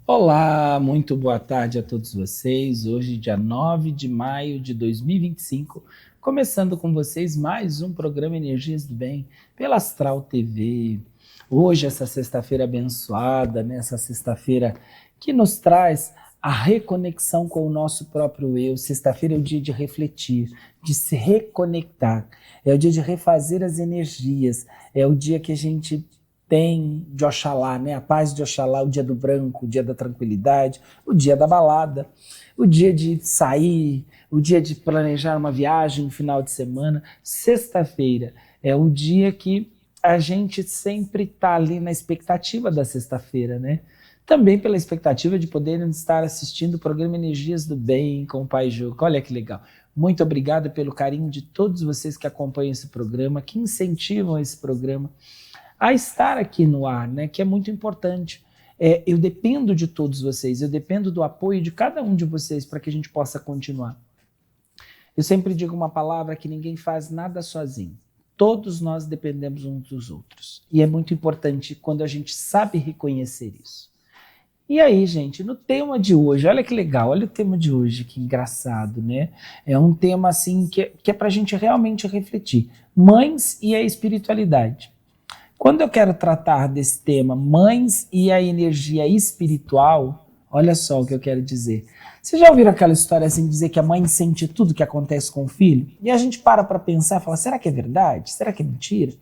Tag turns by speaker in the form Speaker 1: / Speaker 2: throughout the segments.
Speaker 1: Olá, muito boa tarde a todos vocês. Hoje, dia 9 de maio de 2025, começando com vocês mais um programa Energias do Bem pela Astral TV. Hoje, essa sexta-feira abençoada, né? Essa sexta-feira que nos traz a reconexão com o nosso próprio eu. Sexta-feira é o dia de refletir, de se reconectar, é o dia de refazer as energias, é o dia que a gente tem de Oxalá, né? A paz de Oxalá, o dia do branco, o dia da tranquilidade, o dia da balada, o dia de sair, o dia de planejar uma viagem no final de semana. Sexta-feira é o dia que a gente sempre está ali na expectativa da sexta-feira, né? Também pela expectativa de poder estar assistindo o programa Energias do Bem com o Pai Juca. Olha que legal. Muito obrigado pelo carinho de todos vocês que acompanham esse programa, que incentivam esse programa a estar aqui no ar, né? Que é muito importante. Eu dependo de todos vocês, eu dependo do apoio de cada um de vocês para que a gente possa continuar. Eu sempre digo uma palavra que ninguém faz nada sozinho. Todos nós dependemos uns dos outros. E é muito importante quando a gente sabe reconhecer isso. E aí, gente, no tema de hoje, olha que legal, olha o tema de hoje, que engraçado, né? É um tema assim que é para a gente realmente refletir. Mães e a espiritualidade. Quando eu quero tratar desse tema, mães e a energia espiritual, olha só o que eu quero dizer. Vocês já ouviram aquela história assim, dizer que a mãe sente tudo que acontece com o filho? E a gente para pensar e fala, será que é verdade? Será que é mentira?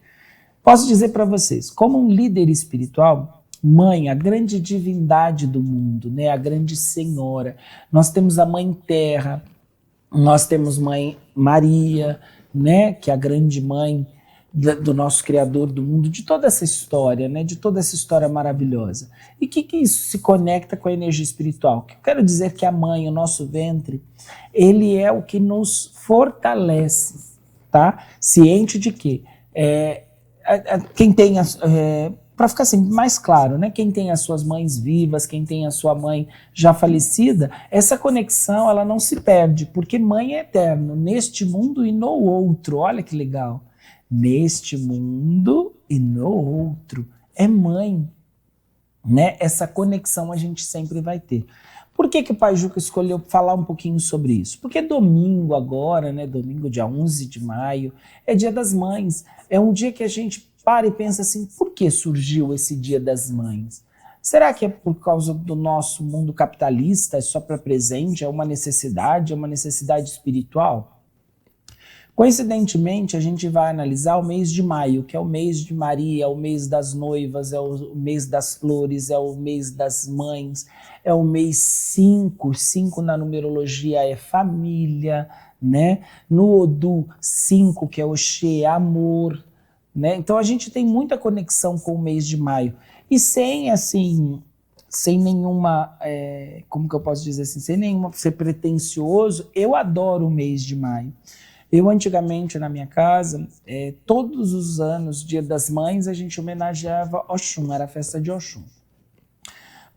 Speaker 1: Posso dizer para vocês, como um líder espiritual, mãe, a grande divindade do mundo, né? A grande senhora. Nós temos a mãe terra, nós temos mãe Maria, né? Que é a grande mãe do nosso Criador do mundo, de toda essa história, né? De toda essa história maravilhosa. E o que isso se conecta com a energia espiritual? Eu quero dizer que a mãe, o nosso ventre, ele é o que nos fortalece, tá? Ciente de que quem tem para ficar assim mais claro, né? Quem tem as suas mães vivas, quem tem a sua mãe já falecida, essa conexão ela não se perde, porque mãe é eterno neste mundo e no outro. Olha que legal. Neste mundo e no outro. É mãe, né? Essa conexão a gente sempre vai ter. Por que o Pai Juca escolheu falar um pouquinho sobre isso? Porque domingo agora, né? Domingo, dia 11 de maio, é Dia das Mães. É um dia que a gente para e pensa assim, por que surgiu esse Dia das Mães? Será que é por causa do nosso mundo capitalista, é só para presente, é uma necessidade espiritual? Coincidentemente, a gente vai analisar o mês de maio, que é o mês de Maria, é o mês das noivas, é o mês das flores, é o mês das mães, é o mês 5. 5 na numerologia é família, né? No Odu, 5, que é Oxê, é amor, né? Então a gente tem muita conexão com o mês de maio. E sem nenhuma, como que eu posso dizer assim, sem nenhuma ser pretensioso, eu adoro o mês de maio. Eu, antigamente, na minha casa, todos os anos, Dia das Mães, a gente homenageava Oxum, era a festa de Oxum.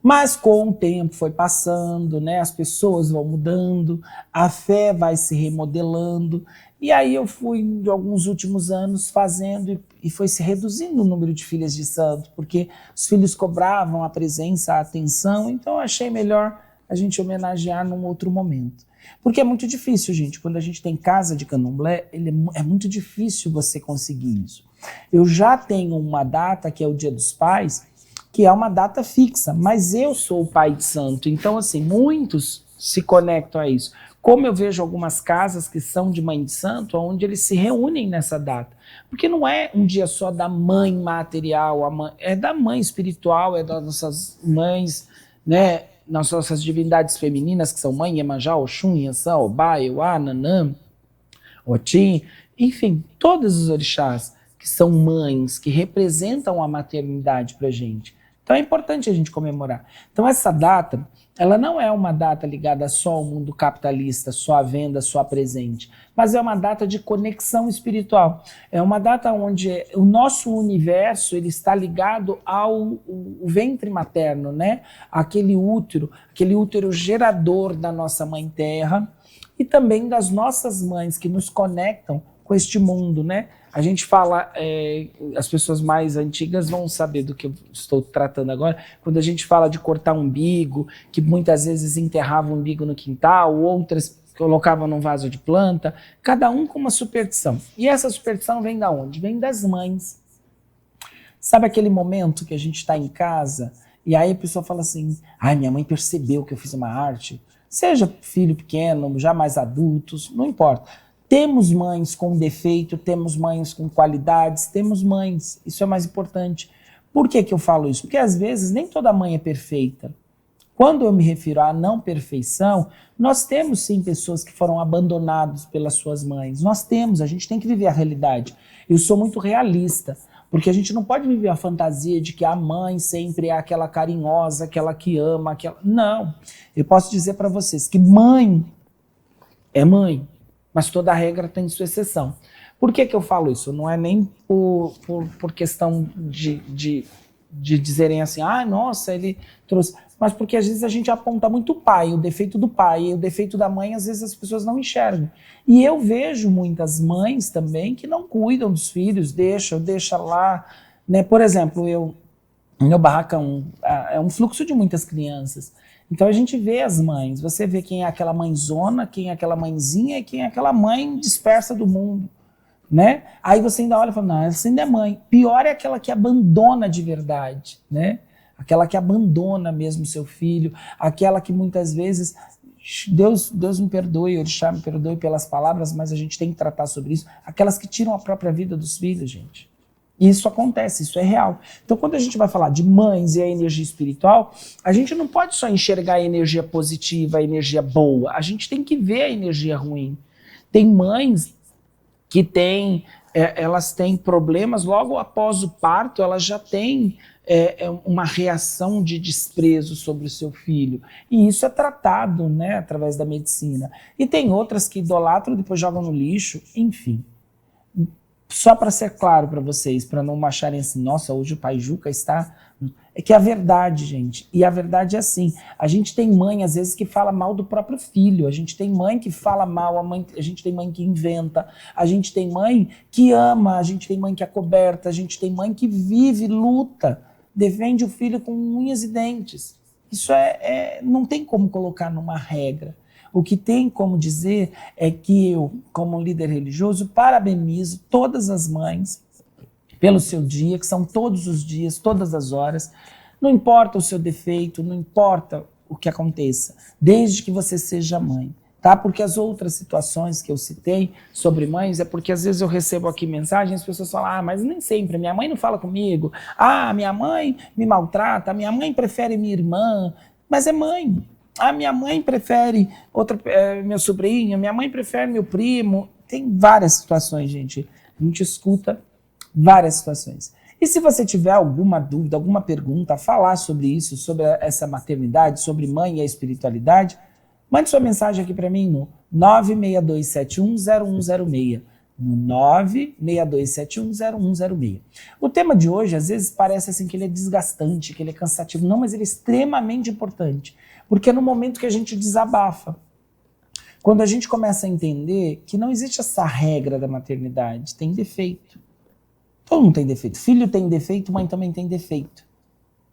Speaker 1: Mas com o tempo foi passando, né? As pessoas vão mudando, a fé vai se remodelando, e aí eu fui, de alguns últimos anos, fazendo e foi se reduzindo o número de filhas de santo, porque os filhos cobravam a presença, a atenção, então eu achei melhor a gente homenagear num outro momento. Porque é muito difícil, gente. Quando a gente tem casa de candomblé, é muito difícil você conseguir isso. Eu já tenho uma data, que é o Dia dos Pais, que é uma data fixa, mas eu sou o pai de santo. Então, assim, muitos se conectam a isso. Como eu vejo algumas casas que são de mãe de santo, onde eles se reúnem nessa data. Porque não é um dia só da mãe material, é da mãe espiritual, é das nossas mães, né? Nas nossas divindades femininas, que são Mãe, Iemanjá, Oxum, Iansã, Obá, Euá, Nanã, Otim, enfim, todos os orixás que são mães, que representam a maternidade para a gente. Então é importante a gente comemorar. Então essa data, ela não é uma data ligada só ao mundo capitalista, só à venda, só a presente, mas é uma data de conexão espiritual. É uma data onde o nosso universo ele está ligado ao ventre materno, né? Aquele útero gerador da nossa mãe terra e também das nossas mães que nos conectam com este mundo, né? A gente fala, as pessoas mais antigas vão saber do que eu estou tratando agora, quando a gente fala de cortar umbigo, que muitas vezes enterrava o umbigo no quintal, outras colocavam num vaso de planta, cada um com uma superstição. E essa superstição vem da onde? Vem das mães. Sabe aquele momento que a gente está em casa e aí a pessoa fala assim, ai, minha mãe percebeu que eu fiz uma arte, seja filho pequeno, já mais adultos, não importa. Temos mães com defeito, temos mães com qualidades, temos mães, isso é mais importante. Por que eu falo isso? Porque às vezes nem toda mãe é perfeita. Quando eu me refiro à não perfeição, nós temos sim pessoas que foram abandonadas pelas suas mães. Nós temos, a gente tem que viver a realidade. Eu sou muito realista, porque a gente não pode viver a fantasia de que a mãe sempre é aquela carinhosa, aquela que ama, aquela... Não, eu posso dizer para vocês que mãe é mãe, mas toda regra tem sua exceção. Por que eu falo isso? Não é nem por questão de dizerem assim, ah, nossa, ele trouxe... Mas porque às vezes a gente aponta muito o pai, o defeito do pai, e o defeito da mãe, às vezes as pessoas não enxergam. E eu vejo muitas mães também que não cuidam dos filhos, deixa lá, né? Por exemplo, meu barracão é um fluxo de muitas crianças. Então a gente vê as mães, você vê quem é aquela mãezona, quem é aquela mãezinha e quem é aquela mãe dispersa do mundo, né? Aí você ainda olha e fala, não, essa ainda é mãe. Pior é aquela que abandona de verdade, né? Aquela que abandona mesmo seu filho, aquela que muitas vezes, Deus me perdoe, Orixá me perdoe pelas palavras, mas a gente tem que tratar sobre isso, aquelas que tiram a própria vida dos filhos, gente. E isso acontece, isso é real. Então, quando a gente vai falar de mães e a energia espiritual, a gente não pode só enxergar a energia positiva, a energia boa, a gente tem que ver a energia ruim. Tem mães que elas têm problemas, logo após o parto, elas já têm uma reação de desprezo sobre o seu filho. E isso é tratado, né, através da medicina. E tem outras que idolatram, depois jogam no lixo, enfim. Só para ser claro para vocês, para não acharem assim, nossa, hoje o pai Juca está... É que é a verdade, gente. E a verdade é assim, a gente tem mãe, às vezes, que fala mal do próprio filho, a gente tem mãe que fala mal, a gente tem mãe que inventa, a gente tem mãe que ama, a gente tem mãe que acoberta, a gente tem mãe que vive, luta, defende o filho com unhas e dentes. Isso não tem como colocar numa regra. O que tem como dizer é que eu, como líder religioso, parabenizo todas as mães pelo seu dia, que são todos os dias, todas as horas. Não importa o seu defeito, não importa o que aconteça, desde que você seja mãe. Tá? Porque as outras situações que eu citei sobre mães é porque às vezes eu recebo aqui mensagens, as pessoas falam, mas nem sempre, minha mãe não fala comigo, minha mãe me maltrata, minha mãe prefere minha irmã, mas é mãe. Minha mãe prefere meu sobrinho, minha mãe prefere meu primo. Tem várias situações, gente. A gente escuta várias situações. E se você tiver alguma dúvida, alguma pergunta, falar sobre isso, sobre essa maternidade, sobre mãe e a espiritualidade, mande sua mensagem aqui para mim no 962710106. No 962710106. O tema de hoje, às vezes, parece assim que ele é desgastante, que ele é cansativo. Não, mas ele é extremamente importante. Porque é no momento que a gente desabafa. Quando a gente começa a entender que não existe essa regra da maternidade, tem defeito. Todo mundo tem defeito. Filho tem defeito, mãe também tem defeito.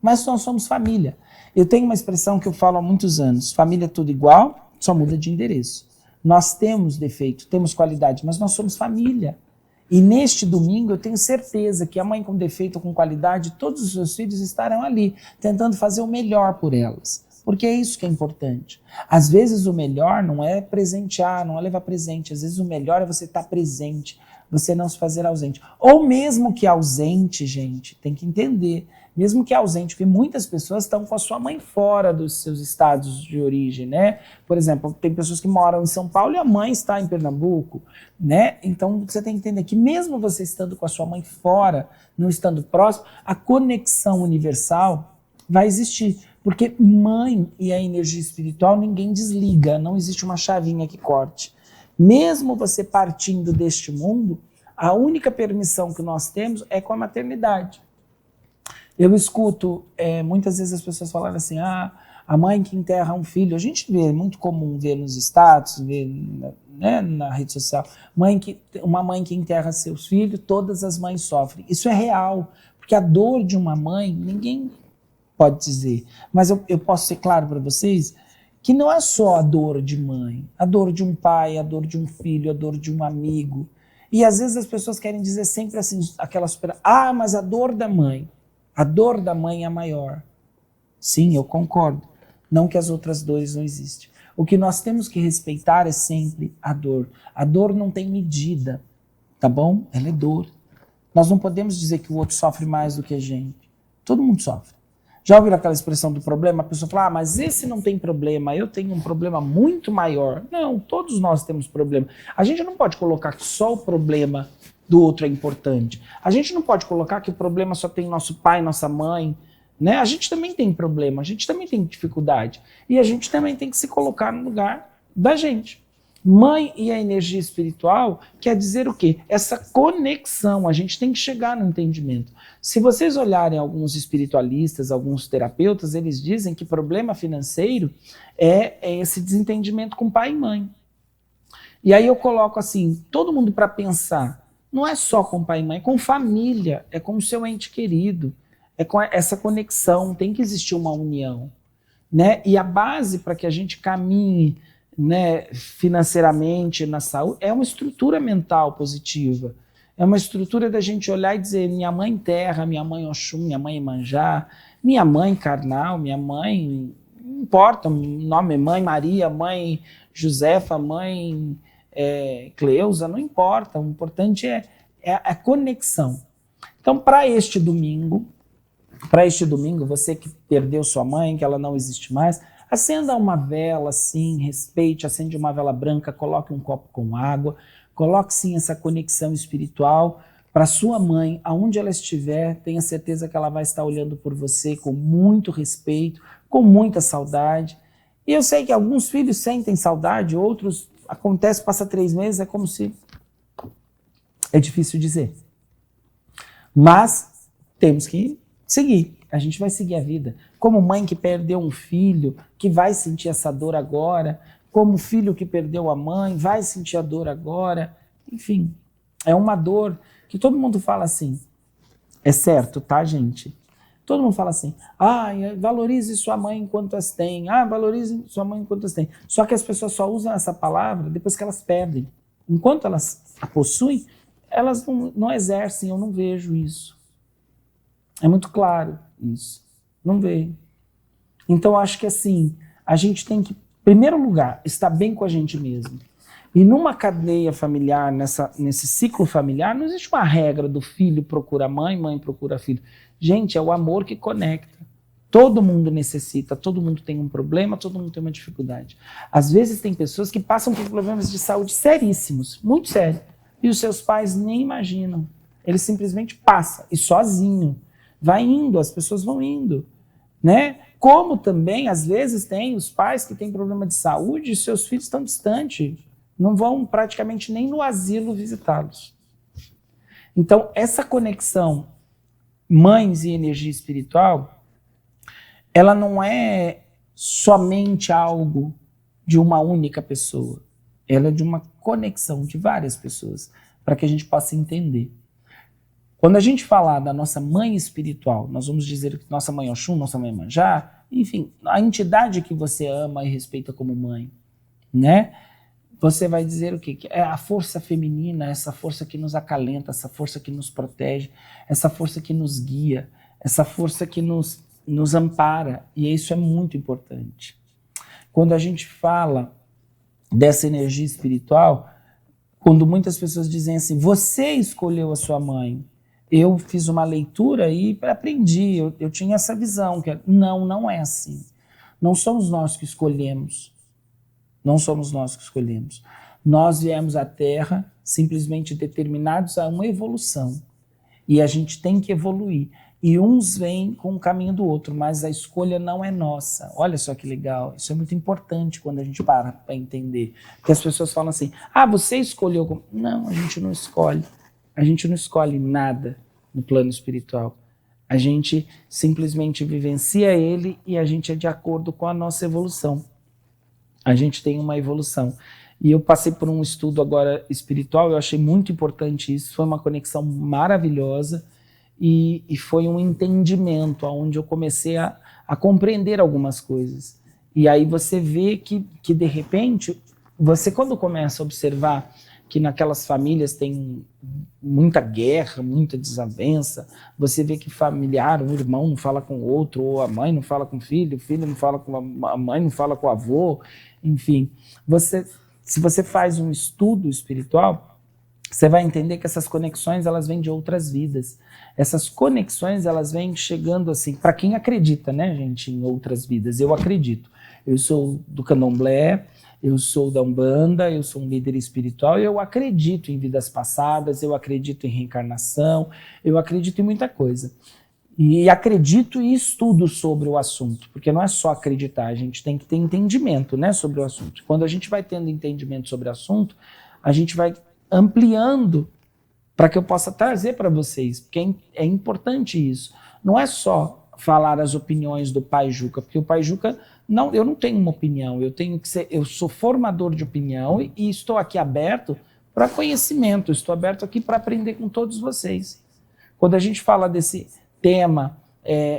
Speaker 1: Mas nós somos família. Eu tenho uma expressão que eu falo há muitos anos. Família é tudo igual, só muda de endereço. Nós temos defeito, temos qualidade, mas nós somos família. E neste domingo eu tenho certeza que a mãe com defeito ou com qualidade, todos os seus filhos estarão ali, tentando fazer o melhor por elas. Porque é isso que é importante. Às vezes o melhor não é presentear, não é levar presente. Às vezes o melhor é você estar presente, você não se fazer ausente. Ou mesmo que ausente, gente, tem que entender. Mesmo que ausente, porque muitas pessoas estão com a sua mãe fora dos seus estados de origem, né? Por exemplo, tem pessoas que moram em São Paulo e a mãe está em Pernambuco, né? Então você tem que entender que mesmo você estando com a sua mãe fora, não estando próximo, a conexão universal vai existir. Porque mãe e a energia espiritual ninguém desliga, não existe uma chavinha que corte. Mesmo você partindo deste mundo, a única permissão que nós temos é com a maternidade. Eu escuto muitas vezes as pessoas falarem assim, a A mãe que enterra um filho, a gente vê, é muito comum ver nos status, ver, né, na rede social, uma mãe que enterra seus filhos, todas as mães sofrem. Isso é real, porque a dor de uma mãe, ninguém pode dizer. Mas eu posso ser claro para vocês que não é só a dor de mãe, a dor de um pai, a dor de um filho, a dor de um amigo. E às vezes as pessoas querem dizer sempre assim, mas a dor da mãe é a maior. Sim, eu concordo. Não que as outras dores não existem. O que nós temos que respeitar é sempre a dor. A dor não tem medida, tá bom? Ela é dor. Nós não podemos dizer que o outro sofre mais do que a gente. Todo mundo sofre. Já ouviram aquela expressão do problema? A pessoa fala, mas esse não tem problema, eu tenho um problema muito maior. Não, todos nós temos problema. A gente não pode colocar que só o problema do outro é importante. A gente não pode colocar que o problema só tem nosso pai, nossa mãe, né? A gente também tem problema, a gente também tem dificuldade. E a gente também tem que se colocar no lugar da gente. Mãe e a energia espiritual quer dizer o quê? Essa conexão, a gente tem que chegar no entendimento. Se vocês olharem alguns espiritualistas, alguns terapeutas, eles dizem que problema financeiro é esse desentendimento com pai e mãe. E aí eu coloco assim, todo mundo para pensar, não é só com pai e mãe, é com família, é com o seu ente querido, é com essa conexão, tem que existir uma união, né? E a base para que a gente caminhe, né, financeiramente, na saúde, é uma estrutura mental positiva. É uma estrutura da gente olhar e dizer, minha mãe terra, minha mãe Oxum, minha mãe Iemanjá, minha mãe carnal, minha mãe, não importa, o nome é mãe Maria, mãe Josefa, mãe Cleusa, não importa, o importante é a conexão. Então, para este domingo, você que perdeu sua mãe, que ela não existe mais, acenda uma vela, sim, respeite, acende uma vela branca, coloque um copo com água, coloque sim essa conexão espiritual para sua mãe, aonde ela estiver, tenha certeza que ela vai estar olhando por você com muito respeito, com muita saudade. E eu sei que alguns filhos sentem saudade, outros acontece, passa 3 meses, é como se... É difícil dizer. Mas temos que seguir. A gente vai seguir a vida. Como mãe que perdeu um filho, que vai sentir essa dor agora. Como filho que perdeu a mãe, vai sentir a dor agora. Enfim, é uma dor que todo mundo fala assim. É certo, tá, gente? Todo mundo fala assim, valorize sua mãe enquanto as tem. Valorize sua mãe enquanto as tem. Só que as pessoas só usam essa palavra depois que elas perdem. Enquanto elas a possuem, elas não exercem, eu não vejo isso. É muito claro isso. Não vejo. Então, acho que assim, a gente tem que, em primeiro lugar, estar bem com a gente mesmo. E numa cadeia familiar, nesse ciclo familiar, não existe uma regra do filho procura mãe, mãe procura filho. Gente, é o amor que conecta. Todo mundo necessita, todo mundo tem um problema, todo mundo tem uma dificuldade. Às vezes tem pessoas que passam por problemas de saúde seríssimos, muito sérios, e os seus pais nem imaginam. Ele simplesmente passa, e sozinho. Vai indo, as pessoas vão indo, né? Como também, às vezes, tem os pais que têm problema de saúde e seus filhos estão distantes, não vão praticamente nem no asilo visitá-los. Então, essa conexão mães e energia espiritual, ela não é somente algo de uma única pessoa, ela é de uma conexão de várias pessoas, para que a gente possa entender. Quando a gente falar da nossa mãe espiritual, nós vamos dizer que nossa mãe Oxum, nossa mãe Iemanjá, enfim, a entidade que você ama e respeita como mãe, né? Você vai dizer o quê? Que é a força feminina, essa força que nos acalenta, essa força que nos protege, essa força que nos guia, essa força que nos ampara, e isso é muito importante. Quando a gente fala dessa energia espiritual, quando muitas pessoas dizem assim, você escolheu a sua mãe, eu fiz uma leitura e aprendi, eu tinha essa visão, que não é assim. Não somos nós que escolhemos. Não somos nós que escolhemos. Nós viemos à Terra simplesmente determinados a uma evolução. E a gente tem que evoluir. E uns vêm com o caminho do outro, mas a escolha não é nossa. Olha só que legal. Isso é muito importante quando a gente para entender. Porque as pessoas falam assim, você escolheu. Não, a gente não escolhe. A gente não escolhe nada no plano espiritual. A gente simplesmente vivencia ele e a gente é de acordo com a nossa evolução. A gente tem uma evolução. E eu passei por um estudo agora espiritual, eu achei muito importante isso, foi uma conexão maravilhosa e foi um entendimento, onde eu comecei a compreender algumas coisas. E aí você vê que de repente, você quando começa a observar que naquelas famílias tem muita guerra, muita desavença, você vê que familiar, um irmão não fala com o outro, ou a mãe não fala com o filho não fala com a mãe, não fala com o avô, enfim. Se você faz um estudo espiritual, você vai entender que essas conexões elas vêm de outras vidas. Essas conexões elas vêm chegando assim, para quem acredita, né, gente, em outras vidas. Eu acredito. Eu sou do Candomblé, eu sou da Umbanda, eu sou um líder espiritual, eu acredito em vidas passadas, eu acredito em reencarnação, eu acredito em muita coisa. E acredito e estudo sobre o assunto, porque não é só acreditar, a gente tem que ter entendimento, né, sobre o assunto. Quando a gente vai tendo entendimento sobre o assunto, a gente vai ampliando para que eu possa trazer para vocês, porque é importante isso. Não é só falar as opiniões do Pai Juca, porque o Pai Juca, não, eu não tenho uma opinião, eu sou formador de opinião e estou aqui aberto para conhecimento, estou aberto aqui para aprender com todos vocês. Quando a gente fala desse tema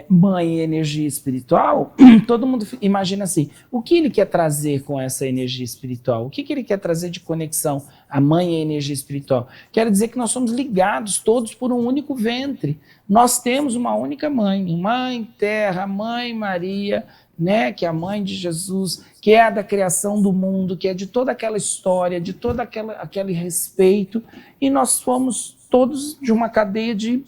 Speaker 1: mãe e energia espiritual, todo mundo imagina assim, o que ele quer trazer com essa energia espiritual? O que ele quer trazer de conexão a mãe e a energia espiritual? Quer dizer que nós somos ligados todos por um único ventre. Nós temos uma única mãe, Mãe Terra, Mãe Maria, né, que é a mãe de Jesus, que é a da criação do mundo, que é de toda aquela história, de todo aquele respeito, e nós somos todos de uma cadeia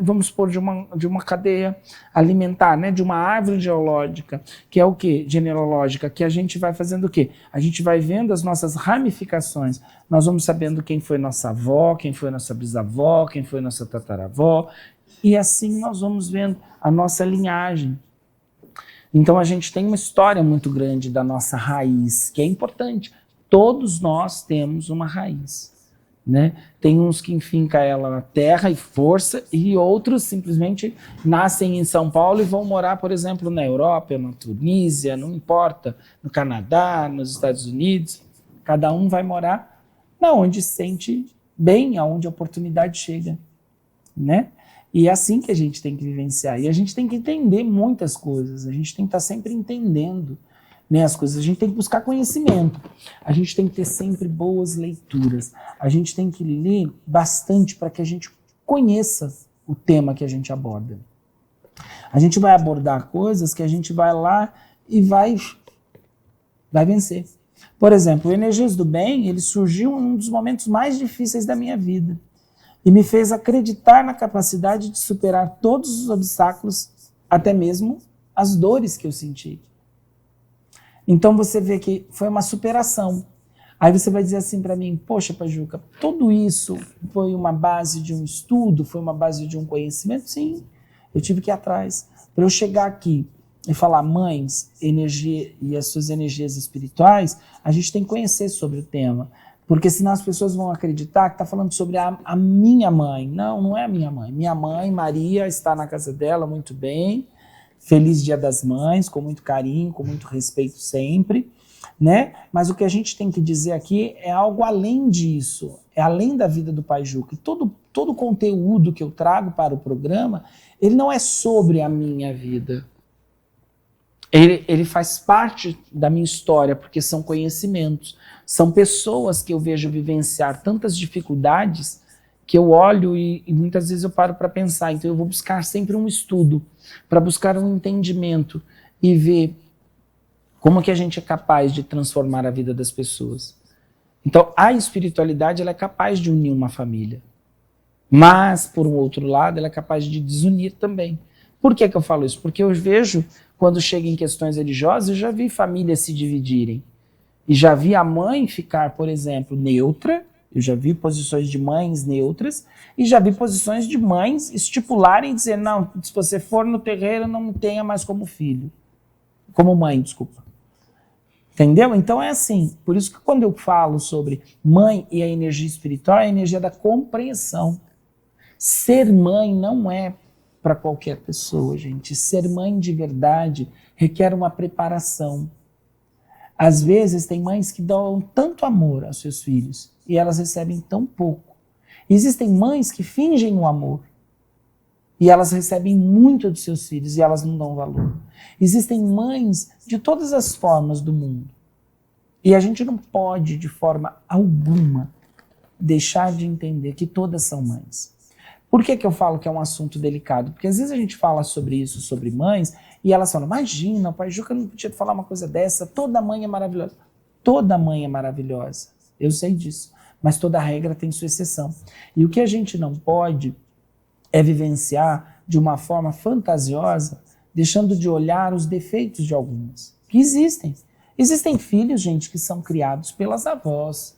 Speaker 1: vamos supor, de uma cadeia alimentar, né? De uma árvore geológica, que é o quê? Genealógica, que a gente vai fazendo o quê? A gente vai vendo as nossas ramificações, nós vamos sabendo quem foi nossa avó, quem foi nossa bisavó, quem foi nossa tataravó, e assim nós vamos vendo a nossa linhagem. Então a gente tem uma história muito grande da nossa raiz, que é importante. Todos nós temos uma raiz. Né? Tem uns que enfincam ela na terra e força, e outros simplesmente nascem em São Paulo e vão morar, por exemplo, na Europa, na Tunísia, não importa, no Canadá, nos Estados Unidos. Cada um vai morar onde se sente bem, aonde a oportunidade chega, né? E é assim que a gente tem que vivenciar. E a gente tem que entender muitas coisas, a gente tem que estar sempre entendendo, né, as coisas. A gente tem que buscar conhecimento, a gente tem que ter sempre boas leituras, a gente tem que ler bastante para que a gente conheça o tema que a gente aborda. A gente vai abordar coisas que a gente vai lá e vai vencer. Por exemplo, o Energias do Bem, ele surgiu em um dos momentos mais difíceis da minha vida e me fez acreditar na capacidade de superar todos os obstáculos, até mesmo as dores que eu senti. Então você vê que foi uma superação. Aí você vai dizer assim para mim, poxa, Pai Juca, tudo isso foi uma base de um estudo, foi uma base de um conhecimento? Sim, eu tive que ir atrás. Para eu chegar aqui e falar, mães, energia e as suas energias espirituais, a gente tem que conhecer sobre o tema. Porque senão as pessoas vão acreditar que está falando sobre a minha mãe. Não, não é a minha mãe. Minha mãe, Maria, está na casa dela muito bem. Feliz Dia das Mães, com muito carinho, com muito respeito sempre, né? Mas o que a gente tem que dizer aqui é algo além disso, é além da vida do Pai Juca. Todo o conteúdo que eu trago para o programa, ele não é sobre a minha vida. Ele faz parte da minha história, porque são conhecimentos, são pessoas que eu vejo vivenciar tantas dificuldades que eu olho e muitas vezes eu paro para pensar. Então eu vou buscar sempre um estudo, para buscar um entendimento e ver como que a gente é capaz de transformar a vida das pessoas. Então a espiritualidade ela é capaz de unir uma família, mas por um outro lado ela é capaz de desunir também. Por que eu falo isso? Porque eu vejo, quando chega em questões religiosas, eu já vi famílias se dividirem. E já vi a mãe ficar, por exemplo, neutra. Eu já vi posições de mães neutras e já vi posições de mães estipularem e dizer, não, se você for no terreiro, não me tenha mais como filho. Como mãe, desculpa. Entendeu? Então é assim. Por isso que quando eu falo sobre mãe e a energia espiritual, é a energia da compreensão. Ser mãe não é para qualquer pessoa, gente. Ser mãe de verdade requer uma preparação. Às vezes tem mães que dão tanto amor aos seus filhos e elas recebem tão pouco. Existem mães que fingem o amor e elas recebem muito dos seus filhos e elas não dão valor. Existem mães de todas as formas do mundo. E a gente não pode, de forma alguma, deixar de entender que todas são mães. Por que eu falo que é um assunto delicado? Porque às vezes a gente fala sobre isso, sobre mães, e elas falam, imagina, o pai Juca não podia falar uma coisa dessa, toda mãe é maravilhosa. Toda mãe é maravilhosa, eu sei disso, mas toda regra tem sua exceção. E o que a gente não pode é vivenciar de uma forma fantasiosa, deixando de olhar os defeitos de algumas, que existem. Existem filhos, gente, que são criados pelas avós,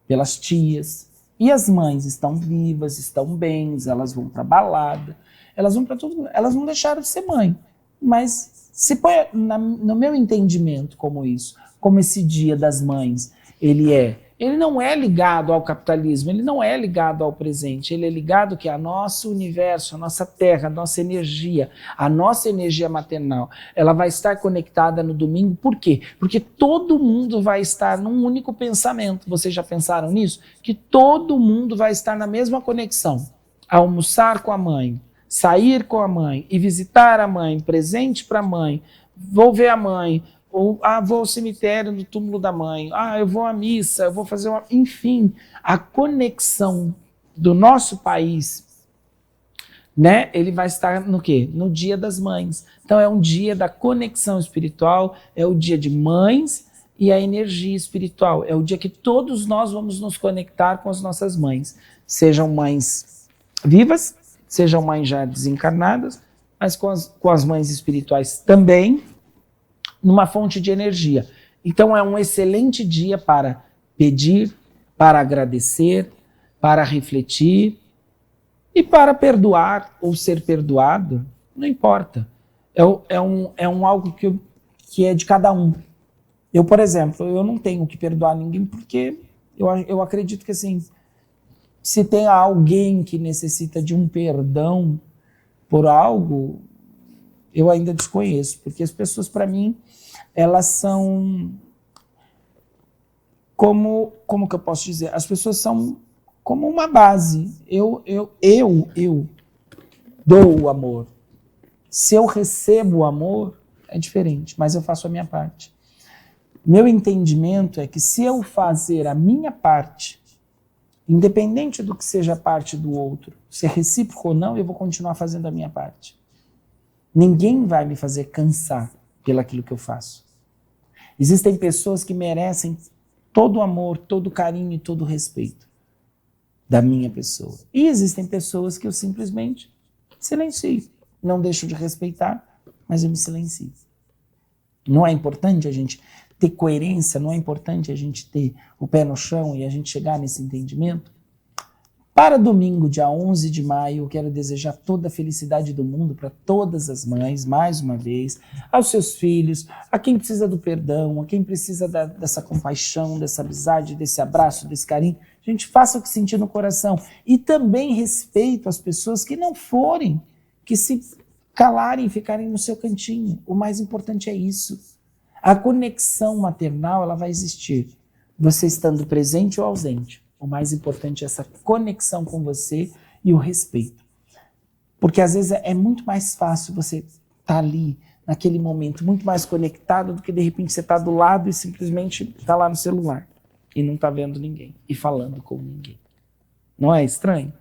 Speaker 1: pelas tias, e as mães estão vivas, estão bem, elas vão para balada, elas vão para tudo, elas não deixaram de ser mãe. Mas se põe no meu entendimento como isso, como esse Dia das Mães, ele não é ligado ao capitalismo, ele não é ligado ao presente, ele é ligado que a nosso universo, a nossa terra, a nossa energia maternal, ela vai estar conectada no domingo. Por quê? Porque todo mundo vai estar num único pensamento. Vocês já pensaram nisso? Que todo mundo vai estar na mesma conexão. Almoçar com a mãe, sair com a mãe e visitar a mãe, presente para a mãe, vou ver a mãe, ou vou ao cemitério no túmulo da mãe, eu vou à missa, eu vou fazer uma... Enfim, a conexão do nosso país, né? Ele vai estar no quê? No Dia das Mães. Então é um dia da conexão espiritual, é o dia de mães e a energia espiritual. É o dia que todos nós vamos nos conectar com as nossas mães. Sejam mães vivas, sejam mães já desencarnadas, mas com as mães espirituais também, numa fonte de energia. Então é um excelente dia para pedir, para agradecer, para refletir e para perdoar ou ser perdoado, não importa. É um algo que é de cada um. Eu, por exemplo, eu não tenho que perdoar ninguém porque eu acredito que assim, se tem alguém que necessita de um perdão por algo, eu ainda desconheço, porque as pessoas, para mim, elas são, como que eu posso dizer? As pessoas são como uma base. Eu dou o amor. Se eu recebo o amor, é diferente, mas eu faço a minha parte. Meu entendimento é que se eu fazer a minha parte, independente do que seja a parte do outro, se é recíproco ou não, eu vou continuar fazendo a minha parte. Ninguém vai me fazer cansar pelaquilo que eu faço. Existem pessoas que merecem todo o amor, todo o carinho e todo o respeito da minha pessoa. E existem pessoas que eu simplesmente silencio. Não deixo de respeitar, mas eu me silencio. Não é importante a gente ter coerência, não é importante a gente ter o pé no chão e a gente chegar nesse entendimento? Para domingo, dia 11 de maio, eu quero desejar toda a felicidade do mundo para todas as mães, mais uma vez, aos seus filhos, a quem precisa do perdão, a quem precisa dessa compaixão, dessa amizade, desse abraço, desse carinho. A gente faça o que sentir no coração. E também respeito as pessoas que não forem, que se calarem e ficarem no seu cantinho. O mais importante é isso. A conexão maternal, ela vai existir, você estando presente ou ausente. O mais importante é essa conexão com você e o respeito. Porque às vezes é muito mais fácil você estar ali, naquele momento, muito mais conectado do que de repente você está do lado e simplesmente está lá no celular e não está vendo ninguém e falando com ninguém. Não é estranho?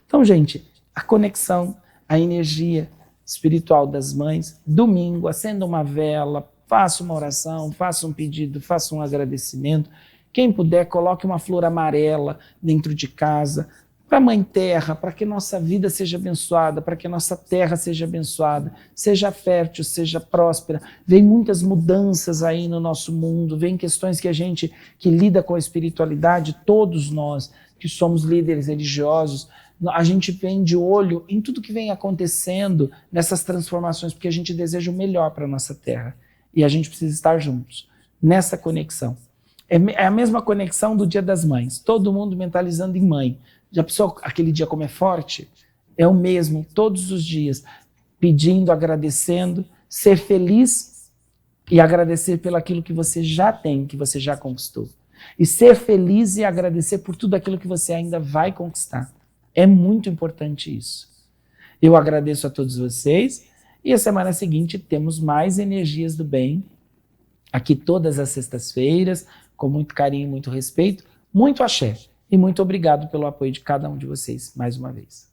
Speaker 1: Então, gente, a conexão, a energia espiritual das mães, domingo, acenda uma vela, faça uma oração, faça um pedido, faça um agradecimento. Quem puder, coloque uma flor amarela dentro de casa, para a Mãe Terra, para que nossa vida seja abençoada, para que nossa terra seja abençoada, seja fértil, seja próspera. Vem muitas mudanças aí no nosso mundo, vem questões que lida com a espiritualidade, todos nós que somos líderes religiosos, a gente vem de olho em tudo que vem acontecendo nessas transformações, porque a gente deseja o melhor para a nossa terra. E a gente precisa estar juntos, nessa conexão. É a mesma conexão do Dia das Mães, todo mundo mentalizando em mãe. Já pensou aquele dia como é forte? É o mesmo, todos os dias, pedindo, agradecendo, ser feliz e agradecer pelo aquilo que você já tem, que você já conquistou. E ser feliz e agradecer por tudo aquilo que você ainda vai conquistar. É muito importante isso. Eu agradeço a todos vocês e a semana seguinte temos mais Energias do Bem, aqui todas as sextas-feiras, com muito carinho, muito respeito, muito axé. E muito obrigado pelo apoio de cada um de vocês, mais uma vez.